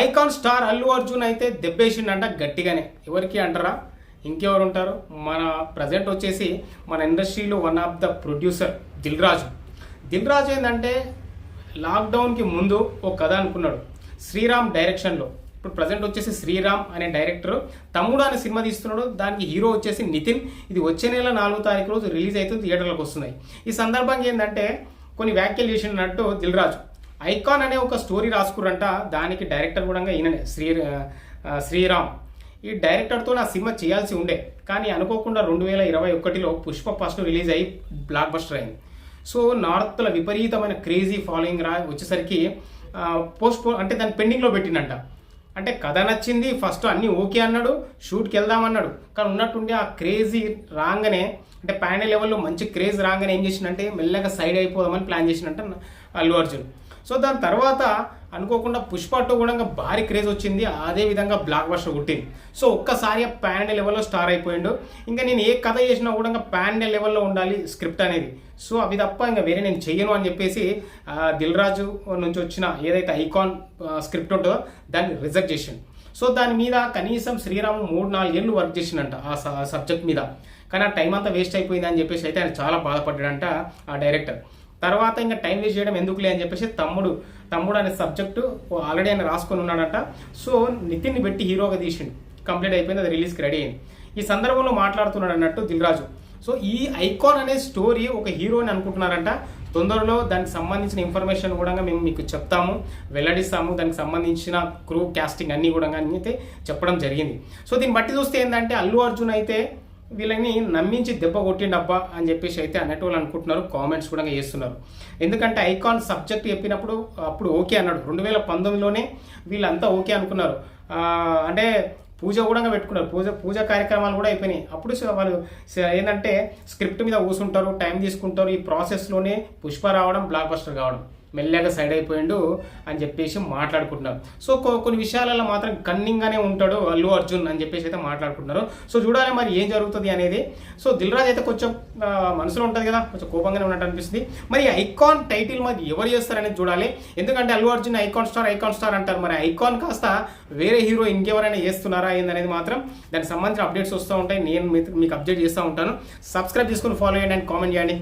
Icon star Allu Arjun అయితే దెబ్బేసిండంట గట్టిగానే. ఎవరికి అంటారా, ఇంకెవరు ఉంటారు, మన ప్రజెంట్ వచ్చేసి మన ఇండస్ట్రీలో one of the producer Dil Raju ఏంటంటే లాక్డౌన్కి ముందు ఒక కథ అనుకున్నాడు శ్రీరామ్ డైరెక్షన్లో. ఇప్పుడు ప్రజెంట్ వచ్చేసి శ్రీరామ్ అనే డైరెక్టర్ తమ్ముడు అనే సినిమా తీస్తున్నాడు. దానికి హీరో వచ్చేసి నితిన్. ఇది వచ్చే నెల 4వ తారీఖు రోజు రిలీజ్ అవుతుంది, థియేటర్లకు వస్తున్నాయి. ఈ సందర్భంగా ఏంటంటే కొన్ని వ్యాఖ్యలు చేసినట్టు దిల్ రాజు ఐకాన్ అనే ఒక స్టోరీ రాసుకురంట. దానికి డైరెక్టర్ కూడా ఈయననే శ్రీరామ్. ఈ డైరెక్టర్తో నా సినిమా చేయాల్సి ఉండే, కానీ అనుకోకుండా 2021లో పుష్ప ఫస్ట్ రిలీజ్ అయ్యి బ్లాక్ బస్టర్ అయింది. సో నార్త్లో విపరీతమైన క్రేజీ ఫాలోయింగ్ వచ్చేసరికి అంటే దాన్ని పెండింగ్లో పెట్టిందంట. అంటే కథ నచ్చింది, ఫస్ట్ అన్నీ ఓకే అన్నాడు, షూట్కి వెళ్దామన్నాడు. కానీ ఉన్నట్టుండి ఆ క్రేజీ రాగానే, అంటే ప్యాన్ లెవెల్లో మంచి క్రేజ్ రాగానే ఏం చేసిందంటే మెల్లగా సైడ్ అయిపోదామని ప్లాన్ చేసినట్ట అల్లు అర్జున్. సో దాని తర్వాత అనుకోకుండా పుష్ప 2 కూడా భారీ క్రేజ్ వచ్చింది, అదే విధంగా బ్లాక్ బస్టర్ కొట్టింది. సో ఒక్కసారి ప్యాన్ లెవెల్లో స్టార్ అయిపోయిండు. ఇంకా నేను ఏ కథ చేసినా కూడా ప్యాన్ లెవెల్లో ఉండాలి స్క్రిప్ట్ అనేది. సో అవి తప్ప ఇంకా వేరే నేను చెయ్యను అని చెప్పేసి దిల్ రాజు నుంచి వచ్చిన ఏదైతే ఐకాన్ స్క్రిప్ట్ ఉంటుందో దాన్ని రిజెక్ట్ చేసిండు. సో దాని మీద కనీసం శ్రీరాము 3-4 ఏళ్ళు వర్క్ చేసిండంట ఆ సబ్జెక్ట్ మీద. కానీ ఆ టైం అంతా వేస్ట్ అయిపోయింది అని చెప్పేసి అయితే ఆయన చాలా బాధపడ్డాడంట ఆ డైరెక్టర్. తర్వాత ఇంకా టైం వేస్ట్ చేయడం ఎందుకులే అని చెప్పేసి తమ్ముడు అనే సబ్జెక్టు ఆల్రెడీ ఆయన రాసుకొని ఉన్నాడంట. సో నితిన్ని పెట్టి హీరోగా తీసిండు, కంప్లీట్ అయిపోయింది, అది రిలీజ్కి రెడీ అయింది. ఈ సందర్భంలో మాట్లాడుతున్నాడు అన్నట్టు దిల్ రాజు. సో ఈ ఐకాన్ అనే స్టోరీ ఒక హీరోని అనుకుంటున్నారంట. తొందరలో దానికి సంబంధించిన ఇన్ఫర్మేషన్ కూడా మేము మీకు చెప్తాము, వెల్లడిస్తాము. దానికి సంబంధించిన క్రూ క్యాస్టింగ్ అన్నీ కూడా అయితే చెప్పడం జరిగింది. సో దీన్ని బట్టి చూస్తే ఏంటంటే అల్లు అర్జున్ అయితే వీళ్ళని నమ్మించి దెబ్బ కొట్టిండబ్బా అని చెప్పేసి అయితే అనేటోళ్ళు అనుకుంటున్నారు, కామెంట్స్ కూడా చేస్తున్నారు. ఎందుకంటే ఐకాన్ సబ్జెక్ట్ చెప్పినప్పుడు అప్పుడు ఓకే అన్నాడు. 2019లోనే వీళ్ళంతా ఓకే అనుకున్నారు. అంటే పూజ కూడా పెట్టుకున్నారు, పూజ కార్యక్రమాలు కూడా అయిపోయినాయి. అప్పుడు వాళ్ళు ఏంటంటే స్క్రిప్ట్ మీద కూర్చుంటారు, టైం తీసుకుంటారు. ఈ ప్రాసెస్లోనే పుష్ప రావడం, బ్లాక్ బస్టర్ కావడం, మెల్లగా సైడ్ అయిపోయిండు అని చెప్పేసి మాట్లాడుకుంటున్నారు. సో కొన్ని విషయాలలో మాత్రం కన్నింగ్గానే ఉంటాడు అల్లు అర్జున్ అని చెప్పేసి అయితే మాట్లాడుకుంటున్నారు. సో చూడాలి మరి ఏం జరుగుతుంది అనేది. సో దిల్ రాజు అయితే కొంచెం మనసులో ఉంటుంది కదా, కొంచెం కోపంగానే ఉన్నట్టు అనిపిస్తుంది. మరి ఐకాన్ టైటిల్ మరి ఎవరు చేస్తారనేది చూడాలి. ఎందుకంటే అల్లు అర్జున్ ఐకాన్ స్టార్ అంటారు, మరి ఐకాన్ కాస్త వేరే హీరో ఇంకెవరైనా చేస్తున్నారా ఏందనేది మాత్రం దానికి సంబంధించిన అప్డేట్స్ వస్తూ ఉంటాయి. నేను మీకు అప్డేట్ చేస్తూ ఉంటాను. సబ్స్క్రైబ్ చేసుకుని ఫాలో చేయండి అండ్ కామెంట్ చేయండి.